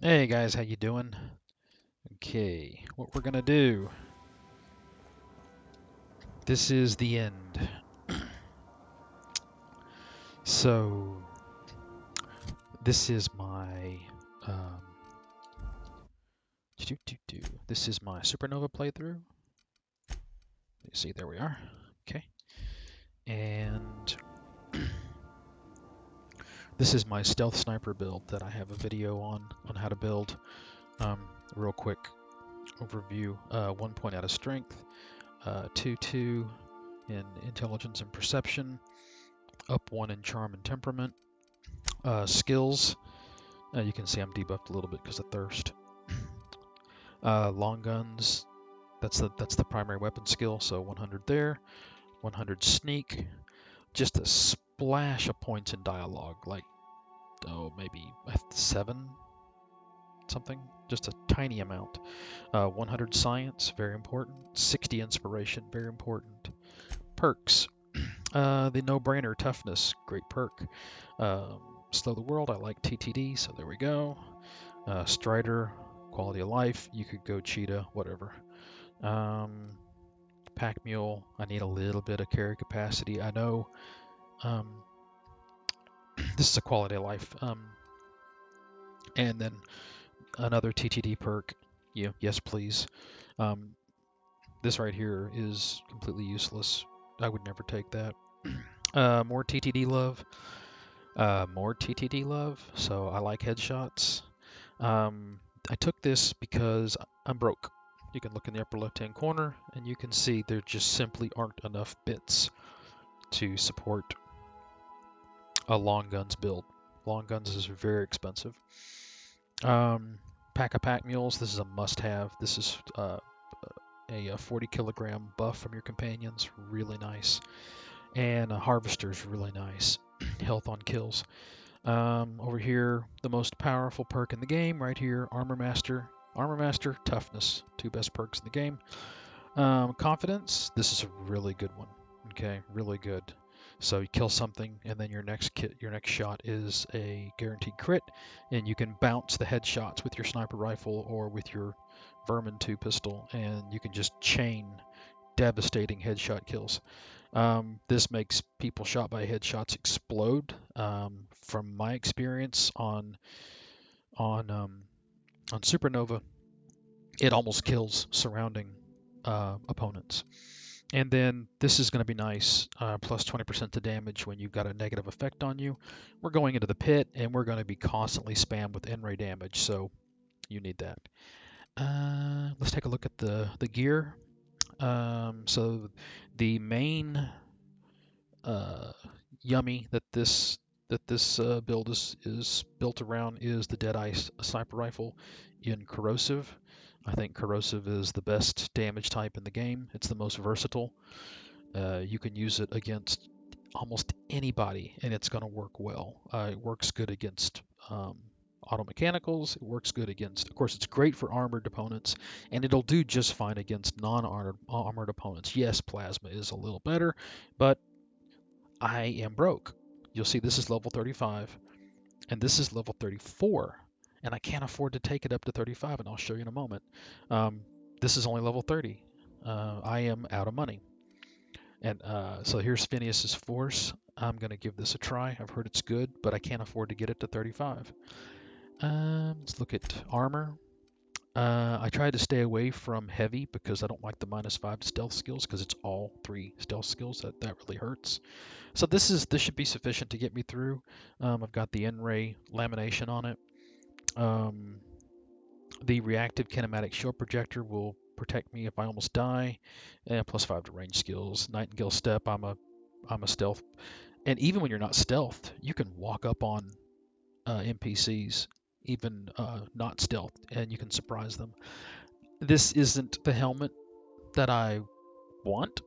Hey guys, how you doing? Okay, what we're gonna do. This is the end. So this is my um, this is my Supernova playthrough. You see, there we are. Okay, and this is my stealth sniper build that I have a video on how to build. Real quick overview: 1 point out of strength, 2 in intelligence and perception, up 1 in charm and temperament. Skills. You can see I'm debuffed a little bit because of thirst. Long guns, that's the primary weapon skill, so 100 there. 100 sneak, just a splash of points in dialogue, like maybe 7 something, just a tiny amount. 100 science, very important. 60 inspiration, very important. Perks, the no-brainer toughness, great perk. Slow the world, I like TTD, so there we go. Strider, quality of life, you could go cheetah, whatever. Pack mule, I need a little bit of carry capacity. I know um, this is a quality of life. And then another TTD perk, yes please. Um, this right here is completely useless. I would never take that. More TTD love. More TTD love. So I like headshots. I took this because I'm broke. You can look in the upper left-hand corner and you can see there just simply aren't enough bits to support a long guns build. Long guns is very expensive. Pack of pack mules, this is a must-have. This is a 40 kilogram buff from your companions, really nice. And a harvester is really nice. Health on kills. Over here, the most powerful perk in the game, right here, Armor Master. Armor Master, Toughness, 2 best perks in the game. Confidence, this is a really good one. Okay, really good. So you kill something, and then your next shot is a guaranteed crit, and you can bounce the headshots with your sniper rifle or with your Vermin 2 pistol, and you can just chain devastating headshot kills. This makes people shot by headshots explode. From my experience on um, on Supernova, it almost kills surrounding opponents. And then this is going to be nice, plus 20% to damage when you've got a negative effect on you. We're going into the pit, and we're going to be constantly spammed with N-ray damage, so you need that. Let's take a look at the gear. So the main yummy that this build is built around is the Deadeye sniper rifle in corrosive. I think corrosive is the best damage type in the game. It's the most versatile. You can use it against almost anybody, and it's going to work well. It works good against auto mechanicals. It works good against, of course, it's great for armored opponents, and it'll do just fine against non-armored opponents. Yes, plasma is a little better, but I am broke. You'll see this is level 35, and this is level 34, and I can't afford to take it up to 35, and I'll show you in a moment. This is only level 30. I am out of money. And so here's Phineas's Force. I'm going to give this a try. I've heard it's good, but I can't afford to get it to 35. Let's look at armor. I tried to stay away from heavy because I don't like the -5 stealth skills because it's all 3 stealth skills. That really hurts. So this should be sufficient to get me through. I've got the N-ray lamination on it. The reactive kinematic shield projector will protect me if I almost die. And +5 to range skills. Nightingale step. I'm a stealth, and even when you're not stealthed, you can walk up on NPCs, even not stealth, and you can surprise them. This isn't the helmet that I want.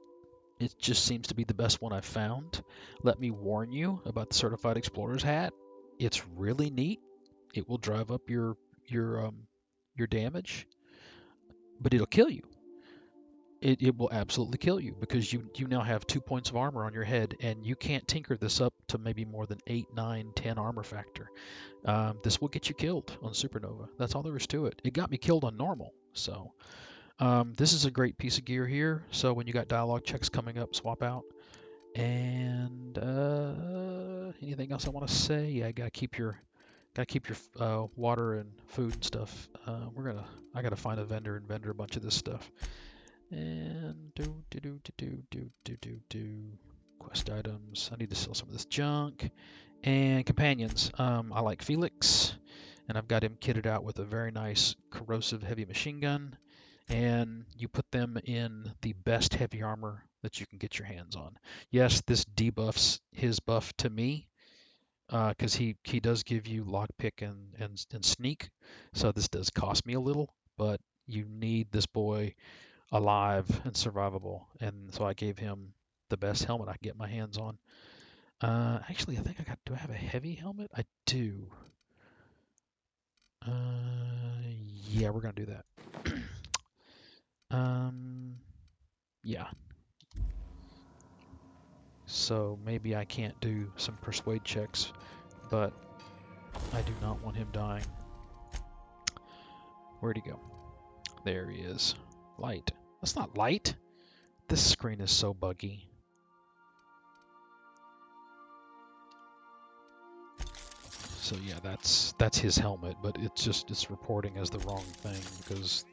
It just seems to be the best one I've found. Let me warn you about the Certified Explorer's hat. It's really neat. It will drive up your damage, but it'll kill you. it will absolutely kill you because you now have 2 points of armor on your head, and you can't tinker this up to maybe more than 8, 9, 10 armor factor. This will get you killed on Supernova. That's all there is to it. It got me killed on normal. So this is a great piece of gear here. So when you got dialogue checks coming up, swap out. And anything else I want to say? Yeah, gotta keep your water and food and stuff. I gotta find a vendor and vendor a bunch of this stuff. And quest items. I need to sell some of this junk. And companions. I like Felix, and I've got him kitted out with a very nice corrosive heavy machine gun. And you put them in the best heavy armor that you can get your hands on. Yes, this debuffs his buff to me, because he does give you lockpick and sneak, so this does cost me a little, but you need this boy alive and survivable, and so I gave him the best helmet I can get my hands on. Actually, I think do I have a heavy helmet? I do. Yeah, we're gonna do that. Yeah. So maybe I can't do some persuade checks, but I do not want him dying. Where'd he go? There he is. Light. That's not light. This screen is so buggy. So yeah, that's his helmet, but it's reporting as the wrong thing because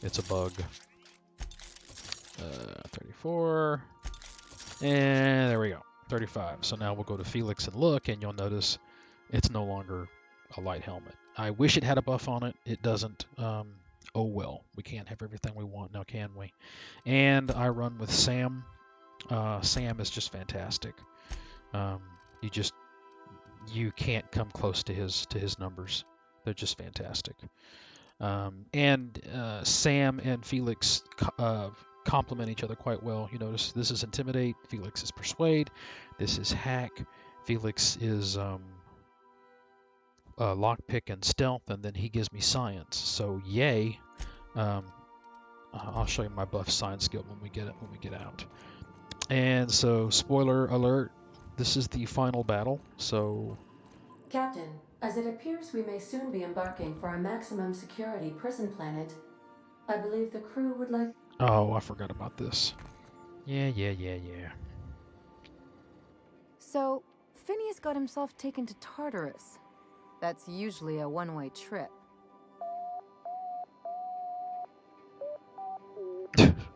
it's a bug. 34, and there we go, 35. So now we'll go to Felix and look, and you'll notice it's no longer a light helmet. I wish it had a buff on it. It doesn't. Oh well, we can't have everything we want now, can we? And I run with Sam. Sam is just fantastic. You you can't come close to his numbers. They're just fantastic. And Sam and Felix complement each other quite well. You notice this is Intimidate, Felix is Persuade, this is Hack, Felix is Lockpick and Stealth, and then he gives me Science. So yay! I'll show you my buff Science skill when we get out. And so, spoiler alert, this is the final battle. So, Captain, as it appears we may soon be embarking for a maximum security prison planet, I believe the crew would like... oh, I forgot about this. Yeah. So, Phineas got himself taken to Tartarus. That's usually a one-way trip.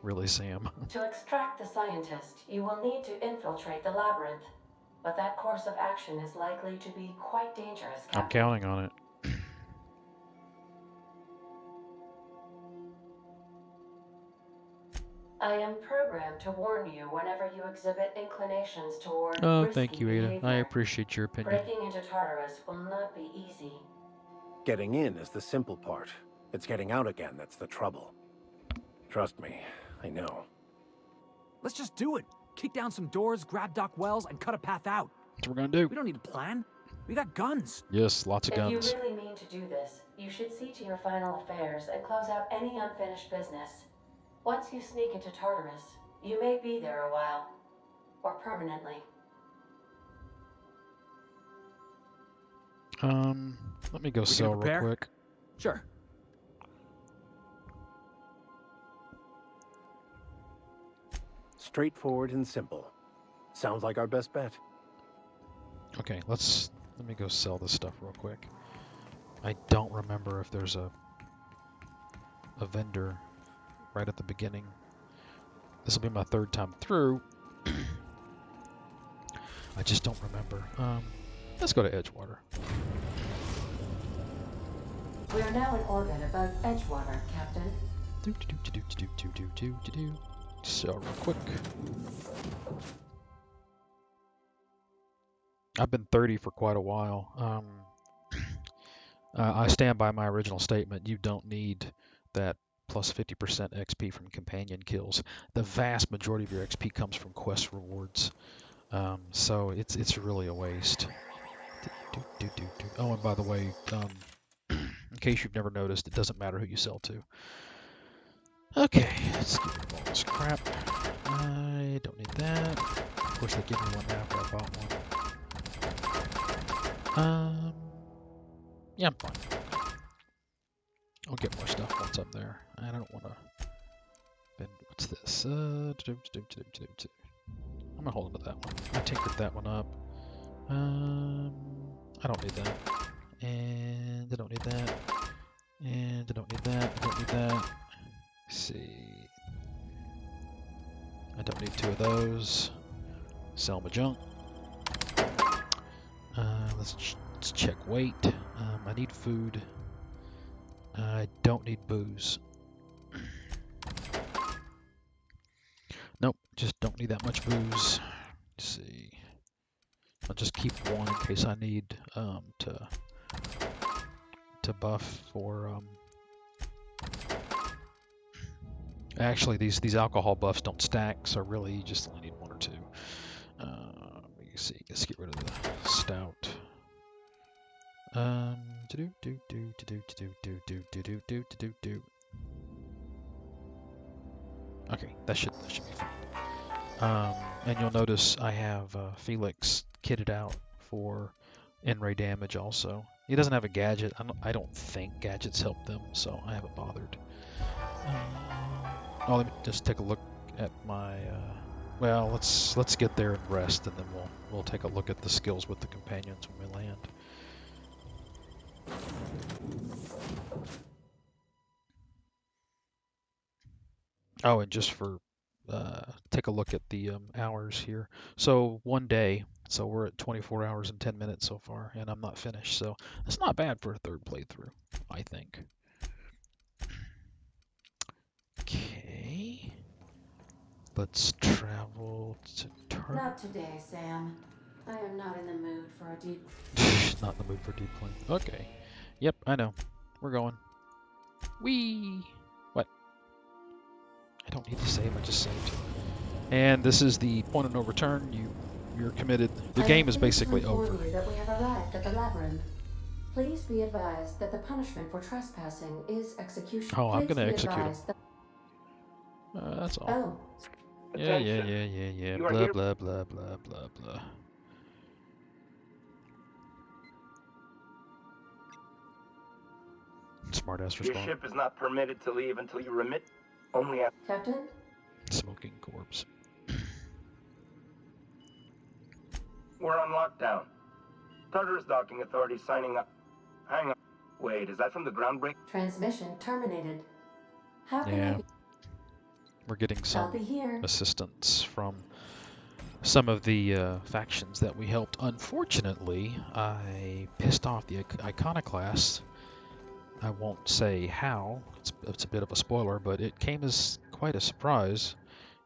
Really, Sam? To extract the scientist, you will need to infiltrate the labyrinth. But that course of action is likely to be quite dangerous, Captain. I'm counting on it. I am programmed to warn you whenever you exhibit inclinations toward Oh, risky thank you, Ada. behavior. I appreciate your opinion. Breaking into Tartarus will not be easy. Getting in is the simple part. It's getting out again that's the trouble. Trust me, I know. Let's just do it. Kick down some doors, grab Doc Wells, and cut a path out. That's what we're gonna do. We don't need a plan. We got guns. Yes, lots of guns. If you really mean to do this, you should see to your final affairs and close out any unfinished business. Once you sneak into Tartarus, you may be there a while. Or permanently. Let me go sell real quick. Sure. Straightforward and simple. Sounds like our best bet. Okay, let me go sell this stuff real quick. I don't remember if there's a vendor right at the beginning. This will be my third time through. I just don't remember. Let's go to Edgewater. We are now in orbit above Edgewater, Captain. Sell real quick. I've been 30 for quite a while. I stand by my original statement. You don't need that plus 50% XP from companion kills. The vast majority of your XP comes from quest rewards. So it's really a waste. Oh, and by the way, in case you've never noticed, it doesn't matter who you sell to. Okay, let's get rid of all this crap. I don't need that. Of course, they give me one after I bought one. Yeah, I'm fine. I'll get more stuff once I'm there. I don't want to. What's this? I'm gonna hold on to that one. I tinkered that one up. I don't need that. And I don't need that. And I don't need that. I don't need that. Let's see. I don't need two of those. Sell my junk. Let's check weight. I need food. I don't need booze. Nope, just don't need that much booze. Let's see. I'll just keep one in case I need to buff for actually these alcohol buffs don't stack, so really you just only need one or two. Let me see, let's get rid of the stout. Okay, that should be fine. And you'll notice I have Felix kitted out for in-ray damage also. He doesn't have a gadget. I don't think gadgets help them, so I haven't bothered. Let me just take a look at my. Well, let's get there and rest, and then we'll take a look at the skills with the companions when we land. Oh, and just for take a look at the hours here. So one day, so we're at 24 hours and 10 minutes so far, and I'm not finished. So that's not bad for a third playthrough, I think. Okay. Let's travel to Not today, Sam. I am not in the mood for a deep... Not in the mood for deep clean. Okay. Yep, I know. We're going. Whee! What? I don't need to save, I just saved. And this is the point of no return. You're committed. The game is basically over. You that we have arrived at the labyrinth. Please be advised that the punishment for trespassing is execution. Oh, I'm gonna execute him. That's all. Oh. Yeah. Blah, blah, blah, blah, blah, blah. Smartass response. Your ship is not permitted to leave until you remit only after... Captain? Smoking corpse. We're on lockdown. Tartarus docking authorities signing up. Hang on. Wait, is that from the ground break? Transmission terminated. How can Yeah. I be... We're getting I'll some be here. assistance from some of the factions that we helped. Unfortunately, I pissed off the Iconoclast. I won't say how. It's a bit of a spoiler, but it came as quite a surprise.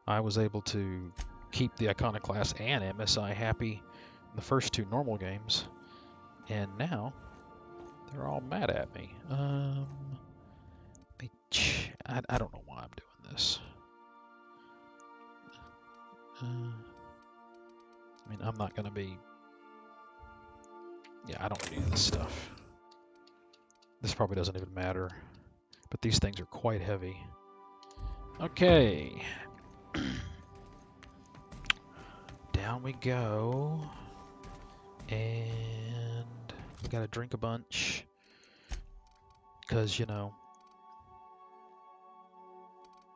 I was able to keep the Iconoclast and MSI happy in the first two normal games, and now they're all mad at me. I don't know why I'm doing this. I mean, I'm not going to be... Yeah, I don't need any of this stuff. This probably doesn't even matter. But these things are quite heavy. Okay. Down we go. And we got to drink a bunch. Because, you know,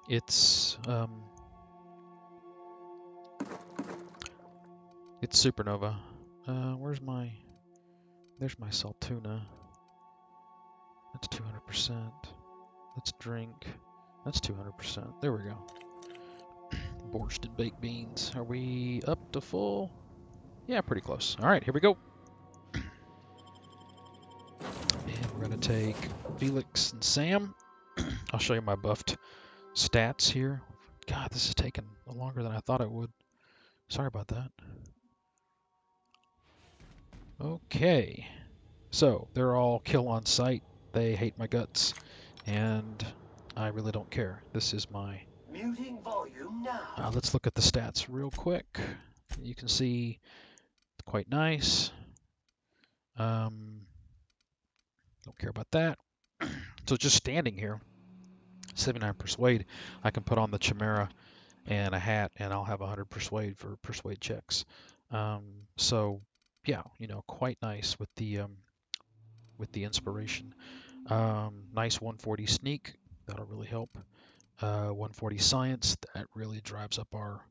it's Supernova. There's my Saltuna. That's 200%. Let's drink. That's 200%. There we go. Borscht and baked beans. Are we up to full? Yeah, pretty close. All right, here we go. And we're going to take Felix and Sam. I'll show you my buffed stats here. God, this is taking longer than I thought it would. Sorry about that. Okay. So, they're all kill on sight. They hate my guts. And I really don't care. This is my... Muting volume now. Let's look at the stats real quick. You can see quite nice. Don't care about that. So just standing here, 79 persuade, I can put on the Chimera and a hat, and I'll have 100 persuade for persuade checks. So yeah, quite nice with the inspiration. Nice 140 sneak, that'll really help. 140 science, that really drives up our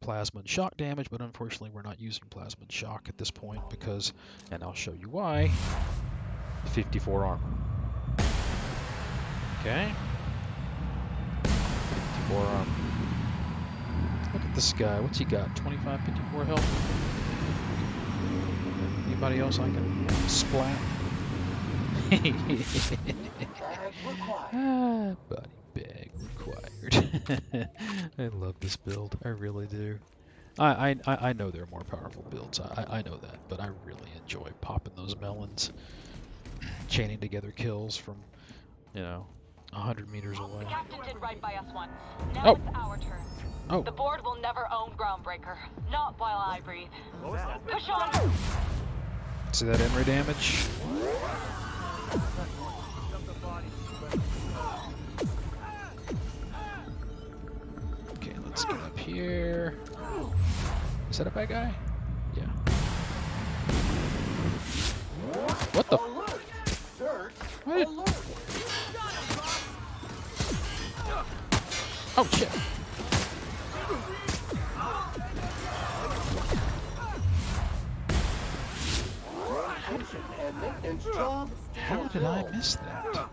plasma and shock damage, but unfortunately we're not using plasma and shock at this point because, and I'll show you why, 54 armor. Okay. 54 armor. Look at this guy. What's he got? 25, 54 health? Anybody else I can splat? Body bag required. I love this build. I really do. I know there are more powerful builds. I know that, but I really enjoy popping those melons, chaining together kills from, 100 meters away. The captain did right by us once. Now Oh. it's our turn. Oh. The board will never own Groundbreaker. Not while I breathe. Push on! See that in-ray damage? Okay, let's get up here. Is that a bad guy? Yeah. What the? What? Oh shit. How did I miss that?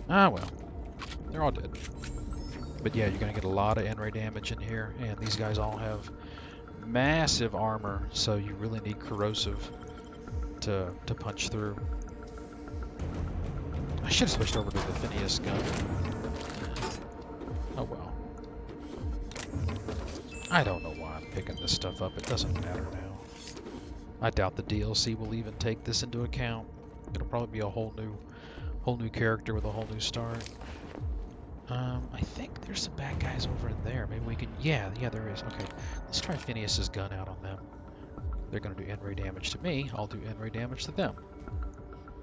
Ah well, they're all dead. But yeah, you're gonna get a lot of N-ray damage in here, and these guys all have massive armor, so you really need corrosive to punch through. I should have switched over to the Phineas gun. Oh well. I don't know why I'm picking this stuff up. It doesn't matter now. I doubt the DLC will even take this into account. It'll probably be a whole new character with a whole new start. I think there's some bad guys over in there. Maybe we can. Yeah, there is. Okay, let's try Phineas's gun out on them. They're gonna do N-ray damage to me. I'll do N-ray damage to them.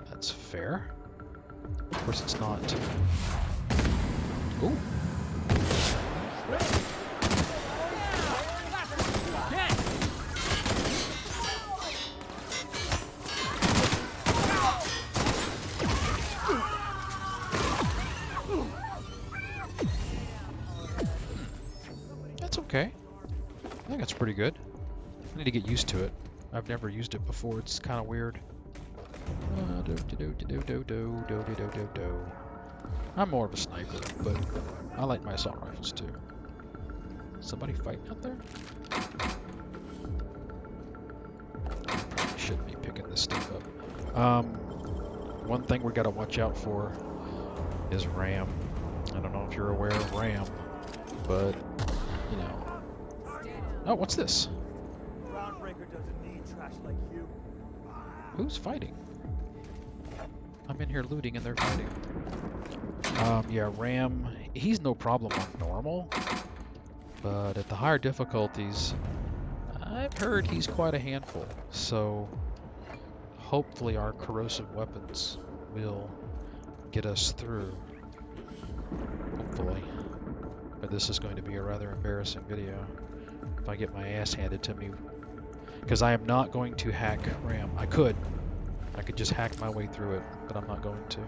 That's fair. Of course, it's not. Ooh. That's okay. I think that's pretty good. I need to get used to it. I've never used it before. It's kind of weird. I'm more of a sniper, but I like my assault rifles too. Somebody fighting out there? Probably shouldn't be picking this stuff up. One thing we gotta watch out for is RAM. I don't know if you're aware of RAM, but Oh, what's this? Groundbreaker doesn't need trash like you. Who's fighting? I'm in here looting and they're fighting. Yeah, Ram, he's no problem on normal, but at the higher difficulties, I've heard he's quite a handful, so hopefully our corrosive weapons will get us through. Hopefully. But this is going to be a rather embarrassing video if I get my ass handed to me, because I am not going to hack RAM. I could just hack my way through it, but I'm not going to.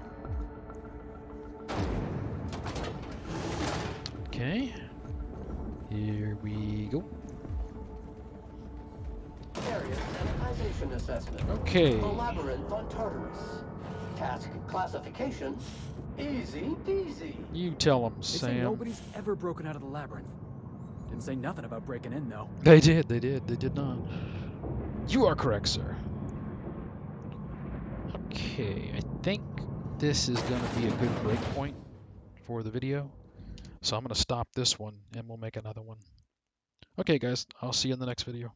Okay, here we go. Area sanitization assessment. Okay. The labyrinth on Tartarus. Task classification. Easy peasy. You tell them, They say Sam. nobody's ever broken out of the labyrinth. Didn't say nothing about breaking in, though. They did not. You are correct, sir. Okay, I think this is going to be a good break point for the video. So I'm going to stop this one and we'll make another one. Okay, guys, I'll see you in the next video.